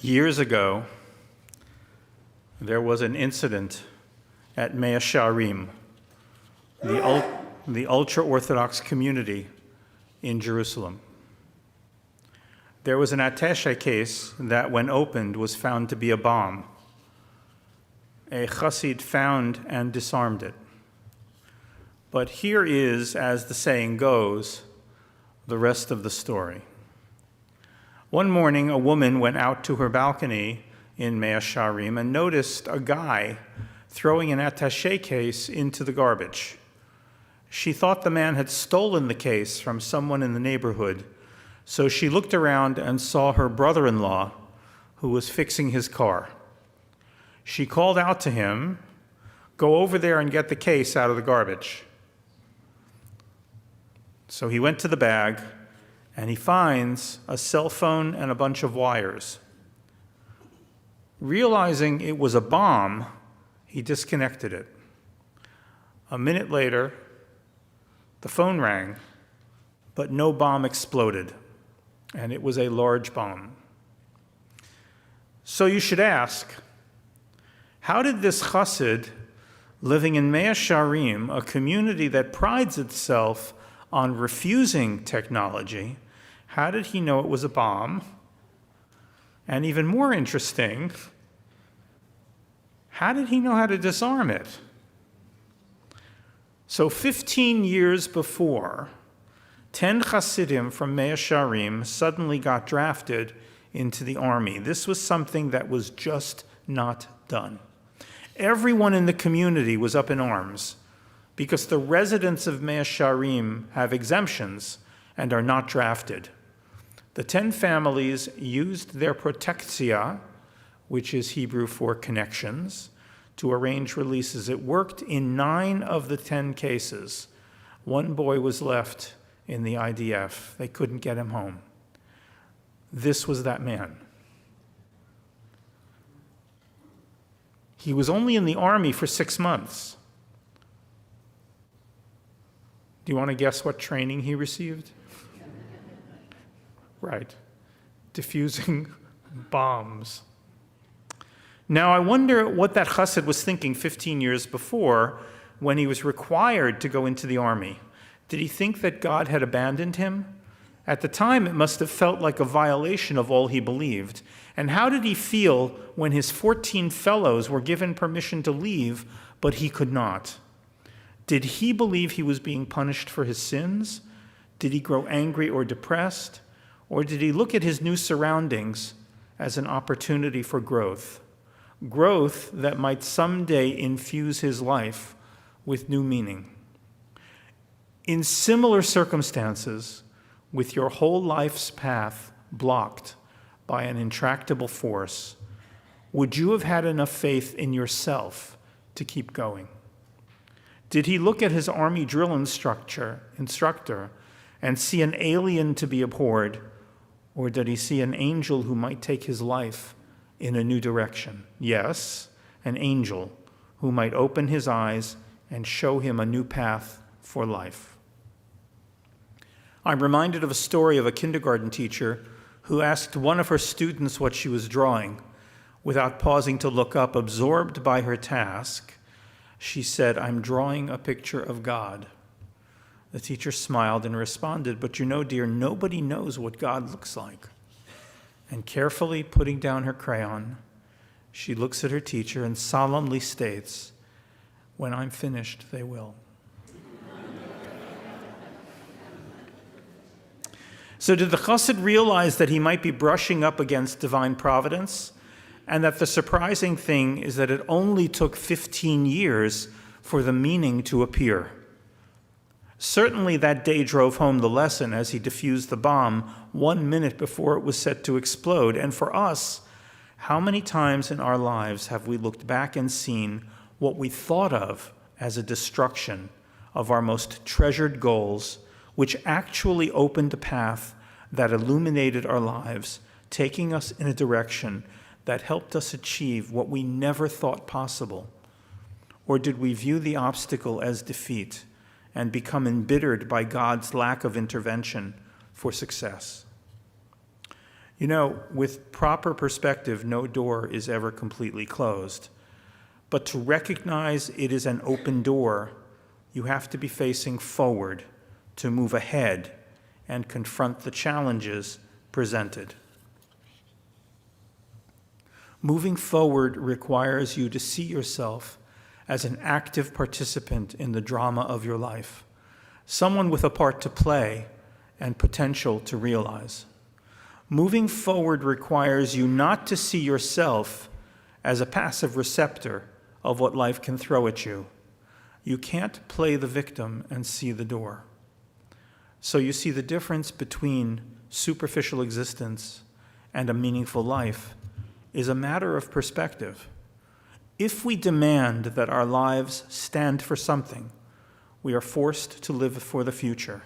Years ago, there was an incident at Mea Shearim, the ultra-Orthodox community in Jerusalem. There was an attaché case that, when opened, was found to be a bomb. A chassid found and disarmed it. But here is, as the saying goes, the rest of the story. One morning, a woman went out to her balcony in Mea Shearim and noticed a guy throwing an attaché case into the garbage. She thought the man had stolen the case from someone in the neighborhood, so she looked around and saw her brother-in-law, who was fixing his car. She called out to him, "Go over there and get the case out of the garbage." So he went to the bag, and he finds a cell phone and a bunch of wires. Realizing it was a bomb, he disconnected it. A minute later, the phone rang, but no bomb exploded, and it was a large bomb. So you should ask, how did this chassid, living in Mea Shearim, a community that prides itself on refusing technology, how did he know it was a bomb? And even more interesting, how did he know how to disarm it? So 15 years before, 10 Hasidim from Mea Shearim suddenly got drafted into the army. This was something that was just not done. Everyone in the community was up in arms because the residents of Mea Shearim have exemptions and are not drafted. The 10 families used their protectia, which is Hebrew for connections, to arrange releases. It worked in 9 of the 10 cases. One boy was left in the IDF. They couldn't get him home. This was that man. He was only in the army for 6 months. Do you want to guess what training he received? Right, diffusing bombs. Now, I wonder what that chassid was thinking 15 years before when he was required to go into the army. Did he think that God had abandoned him? At the time, it must have felt like a violation of all he believed. And how did he feel when his 14 fellows were given permission to leave, but he could not? Did he believe he was being punished for his sins? Did he grow angry or depressed? Or did he look at his new surroundings as an opportunity for growth? Growth that might someday infuse his life with new meaning. In similar circumstances, with your whole life's path blocked by an intractable force, would you have had enough faith in yourself to keep going? Did he look at his army drill instructor and see an alien to be abhorred, or did he see an angel who might take his life in a new direction? Yes, an angel who might open his eyes and show him a new path for life. I'm reminded of a story of a kindergarten teacher who asked one of her students what she was drawing. Without pausing to look up, absorbed by her task, she said, "I'm drawing a picture of God." The teacher smiled and responded, "But you know, dear, nobody knows what God looks like." And carefully putting down her crayon, she looks at her teacher and solemnly states, "When I'm finished, they will." So did the chassid realize that he might be brushing up against divine providence, and that the surprising thing is that it only took 15 years for the meaning to appear? Certainly that day drove home the lesson as he diffused the bomb 1 minute before it was set to explode. And for us, how many times in our lives have we looked back and seen what we thought of as a destruction of our most treasured goals, which actually opened a path that illuminated our lives, taking us in a direction that helped us achieve what we never thought possible? Or did we view the obstacle as defeat and become embittered by God's lack of intervention for success? You know, with proper perspective, no door is ever completely closed. But to recognize it is an open door, you have to be facing forward to move ahead and confront the challenges presented. Moving forward requires you to see yourself as an active participant in the drama of your life, someone with a part to play and potential to realize. Moving forward requires you not to see yourself as a passive receptor of what life can throw at you. You can't play the victim and see the door. So you see, the difference between superficial existence and a meaningful life is a matter of perspective. If we demand that our lives stand for something, we are forced to live for the future,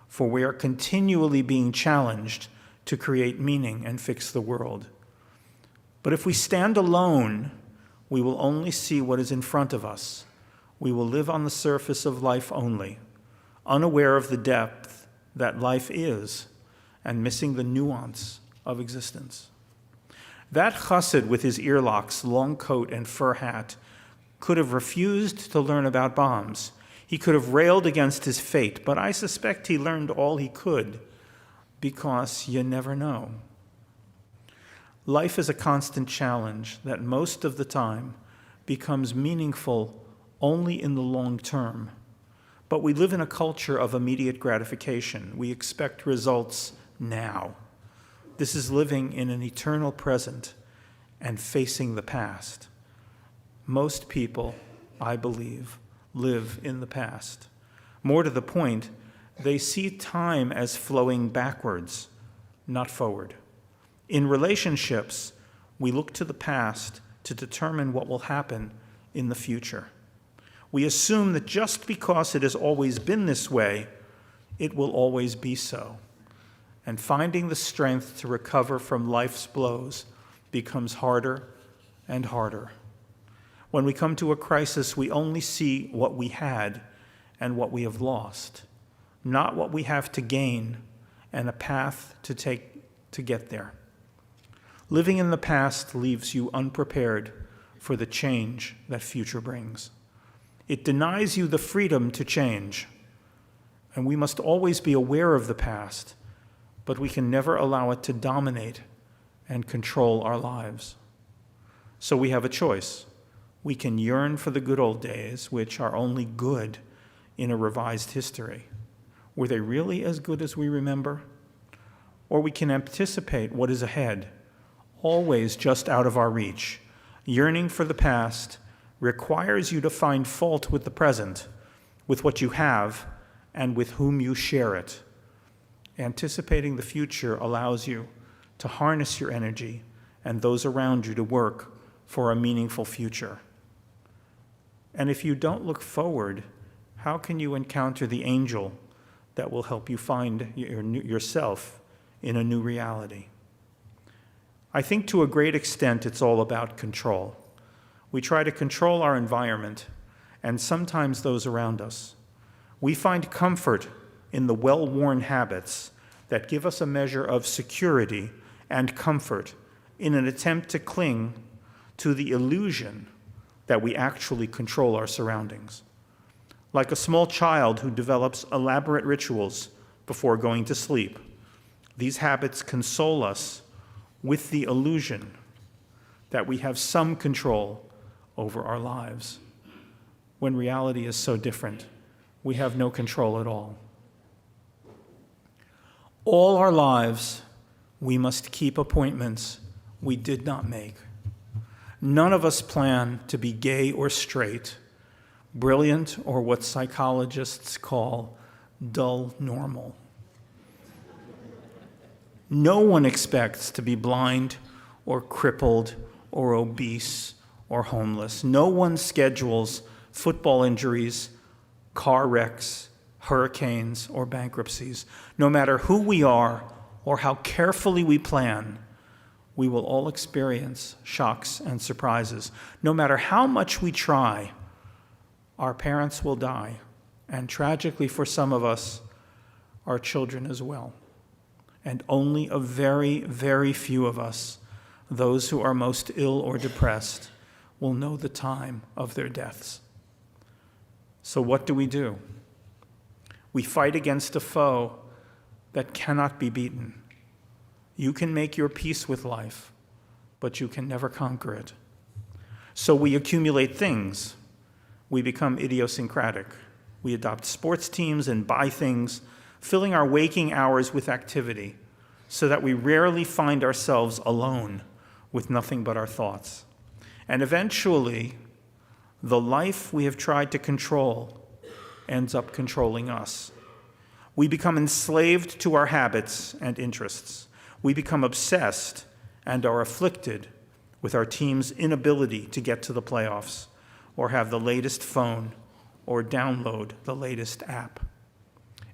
for we are continually being challenged to create meaning and fix the world. But if we stand alone, we will only see what is in front of us. We will live on the surface of life only, unaware of the depth that life is and missing the nuance of existence. That chassid with his earlocks, long coat, and fur hat could have refused to learn about bombs. He could have railed against his fate, but I suspect he learned all he could, because you never know. Life is a constant challenge that most of the time becomes meaningful only in the long term. But we live in a culture of immediate gratification. We expect results now. This is living in an eternal present and facing the past. Most people, I believe, live in the past. More to the point, they see time as flowing backwards, not forward. In relationships, we look to the past to determine what will happen in the future. We assume that just because it has always been this way, it will always be so. And finding the strength to recover from life's blows becomes harder and harder. When we come to a crisis, we only see what we had and what we have lost, not what we have to gain and a path to take to get there. Living in the past leaves you unprepared for the change that future brings. It denies you the freedom to change, and we must always be aware of the past, but we can never allow it to dominate and control our lives. So we have a choice. We can yearn for the good old days, which are only good in a revised history. Were they really as good as we remember? Or we can anticipate what is ahead, always just out of our reach. Yearning for the past requires you to find fault with the present, with what you have, and with whom you share it. Anticipating the future allows you to harness your energy and those around you to work for a meaningful future. And if you don't look forward, how can you encounter the angel that will help you find yourself in a new reality? I think to a great extent it's all about control. We try to control our environment and sometimes those around us. We find comfort in the well-worn habits that give us a measure of security and comfort in an attempt to cling to the illusion that we actually control our surroundings. Like a small child who develops elaborate rituals before going to sleep, these habits console us with the illusion that we have some control over our lives, when reality is so different. We have no control at all. All our lives, we must keep appointments we did not make. None of us plan to be gay or straight, brilliant or what psychologists call dull normal. No one expects to be blind or crippled or obese or homeless. No one schedules football injuries, car wrecks, hurricanes, or bankruptcies. No matter who we are or how carefully we plan, we will all experience shocks and surprises. No matter how much we try, our parents will die, and tragically for some of us, our children as well. and only a very, very few of us, those who are most ill or depressed, will know the time of their deaths. So what do? We fight against a foe that cannot be beaten. You can make your peace with life, but you can never conquer it. So we accumulate things. We become idiosyncratic. We adopt sports teams and buy things, filling our waking hours with activity, so that we rarely find ourselves alone with nothing but our thoughts. And eventually, the life we have tried to control ends up controlling us. We become enslaved to our habits and interests. We become obsessed and are afflicted with our team's inability to get to the playoffs, or have the latest phone, or download the latest app.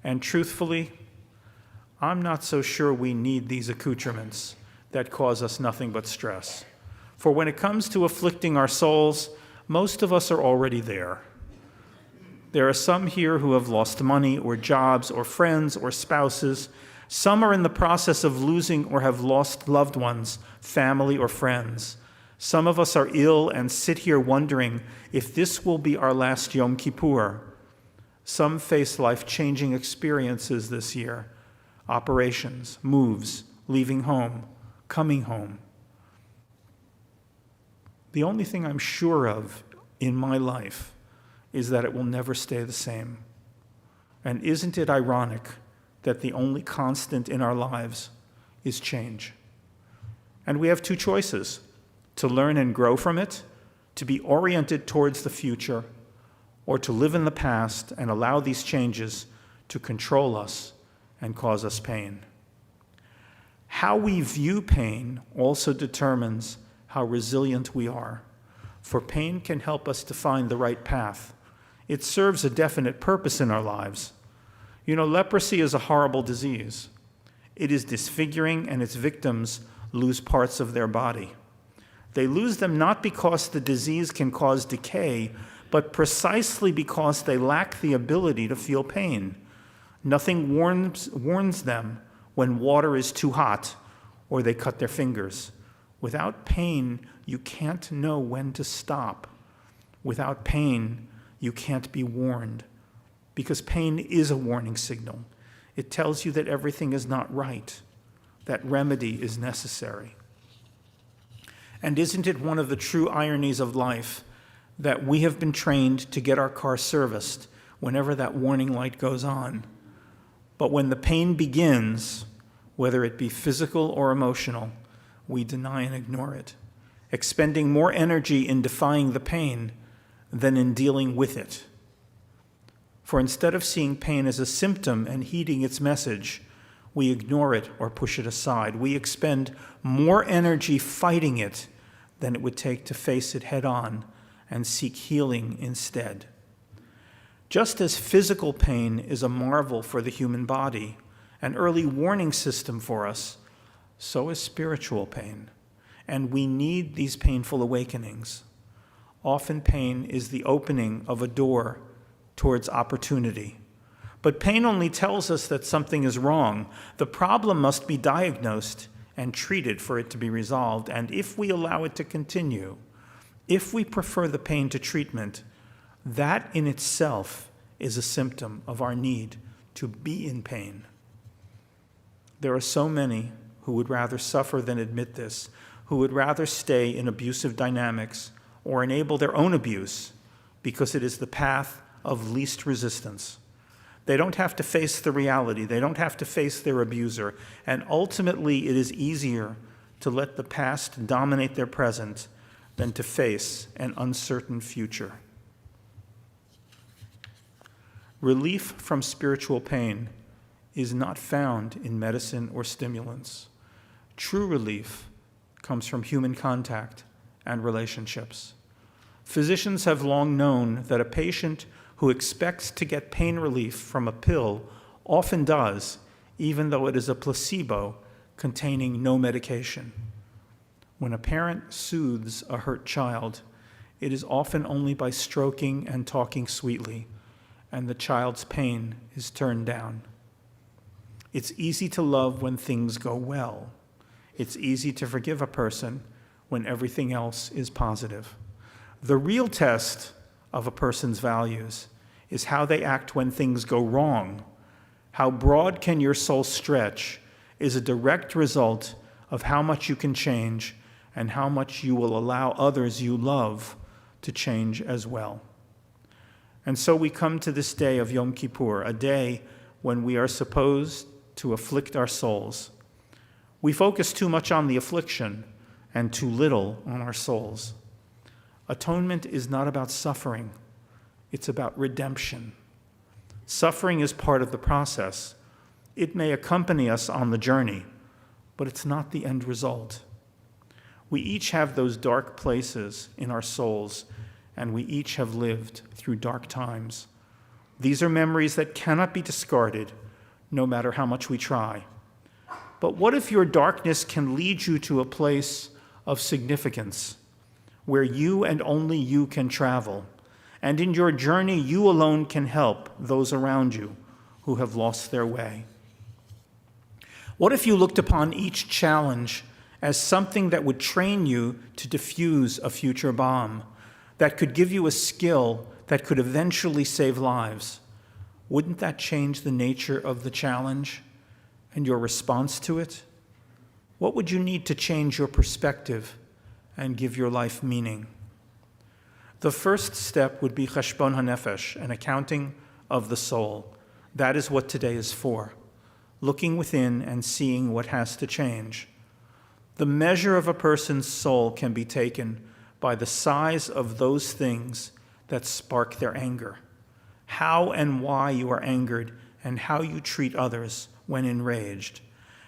And truthfully, I'm not so sure we need these accoutrements that cause us nothing but stress. For when it comes to afflicting our souls, most of us are already there. There are some here who have lost money or jobs or friends or spouses. Some are in the process of losing or have lost loved ones, family or friends. Some of us are ill and sit here wondering if this will be our last Yom Kippur. Some face life-changing experiences this year: operations, moves, leaving home, coming home. The only thing I'm sure of in my life is that it will never stay the same. And isn't it ironic that the only constant in our lives is change? And we have two choices: to learn and grow from it, to be oriented towards the future, or to live in the past and allow these changes to control us and cause us pain. How we view pain also determines how resilient we are, for pain can help us to find the right path. It serves a definite purpose in our lives. Leprosy is a horrible disease. It is disfiguring, and its victims lose parts of their body. They lose them not because the disease can cause decay, but precisely because they lack the ability to feel pain. Nothing warns them when water is too hot or they cut their fingers. Without pain, you can't know when to stop. Without pain, you can't be warned, because pain is a warning signal. It tells you that everything is not right, that remedy is necessary. And isn't it one of the true ironies of life that we have been trained to get our car serviced whenever that warning light goes on? But when the pain begins, whether it be physical or emotional, we deny and ignore it, expending more energy in defying the pain than in dealing with it. For instead of seeing pain as a symptom and heeding its message, we ignore it or push it aside. We expend more energy fighting it than it would take to face it head on and seek healing instead. Just as physical pain is a marvel for the human body, an early warning system for us, so is spiritual pain, and we need these painful awakenings. Often pain is the opening of a door towards opportunity. But pain only tells us that something is wrong. The problem must be diagnosed and treated for it to be resolved. And if we allow it to continue, if we prefer the pain to treatment, that in itself is a symptom of our need to be in pain. There are so many who would rather suffer than admit this, who would rather stay in abusive dynamics or enable their own abuse because it is the path of least resistance. They don't have to face the reality. They don't have to face their abuser. And ultimately, it is easier to let the past dominate their present than to face an uncertain future. Relief from spiritual pain is not found in medicine or stimulants. True relief comes from human contact and relationships. Physicians have long known that a patient who expects to get pain relief from a pill often does, even though it is a placebo containing no medication. When a parent soothes a hurt child, it is often only by stroking and talking sweetly, and the child's pain is turned down. It's easy to love when things go well. It's easy to forgive a person when everything else is positive. The real test of a person's values is how they act when things go wrong. How broad can your soul stretch is a direct result of how much you can change and how much you will allow others you love to change as well. And so we come to this day of Yom Kippur, a day when we are supposed to afflict our souls. We focus too much on the affliction and too little on our souls. Atonement is not about suffering. It's about redemption. Suffering is part of the process. It may accompany us on the journey, but it's not the end result. We each have those dark places in our souls, and we each have lived through dark times. These are memories that cannot be discarded, no matter how much we try. But what if your darkness can lead you to a place of significance, where you and only you can travel, and in your journey you alone can help those around you who have lost their way? What if you looked upon each challenge as something that would train you to defuse a future bomb, that could give you a skill that could eventually save lives? Wouldn't that change the nature of the challenge and your response to it? What would you need to change your perspective and give your life meaning? The first step would be cheshbon hanefesh, an accounting of the soul. That is what today is for, looking within and seeing what has to change. The measure of a person's soul can be taken by the size of those things that spark their anger, how and why you are angered, and how you treat others when enraged,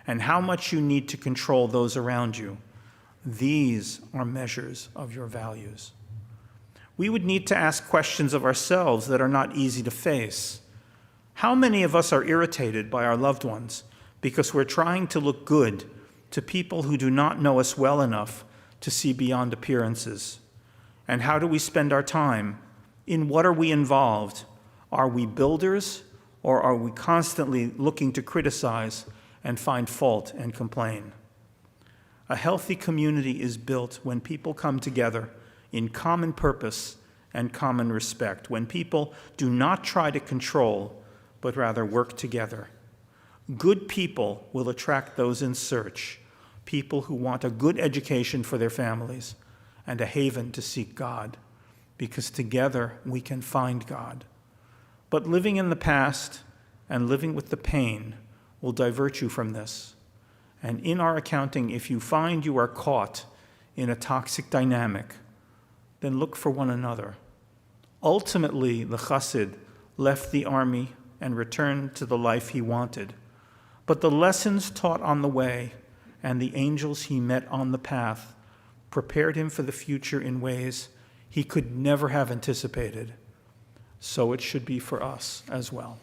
and how much you need to control those around you. These are measures of your values. We would need to ask questions of ourselves that are not easy to face. How many of us are irritated by our loved ones because we're trying to look good to people who do not know us well enough to see beyond appearances? And how do we spend our time? In what are we involved? Are we builders, or are we constantly looking to criticize and find fault and complain? A healthy community is built when people come together in common purpose and common respect, when people do not try to control, but rather work together. Good people will attract those in search, people who want a good education for their families and a haven to seek God, because together we can find God. But living in the past and living with the pain will divert you from this. And in our accounting, if you find you are caught in a toxic dynamic, then look for one another. Ultimately, the chassid left the army and returned to the life he wanted. But the lessons taught on the way and the angels he met on the path prepared him for the future in ways he could never have anticipated. So it should be for us as well.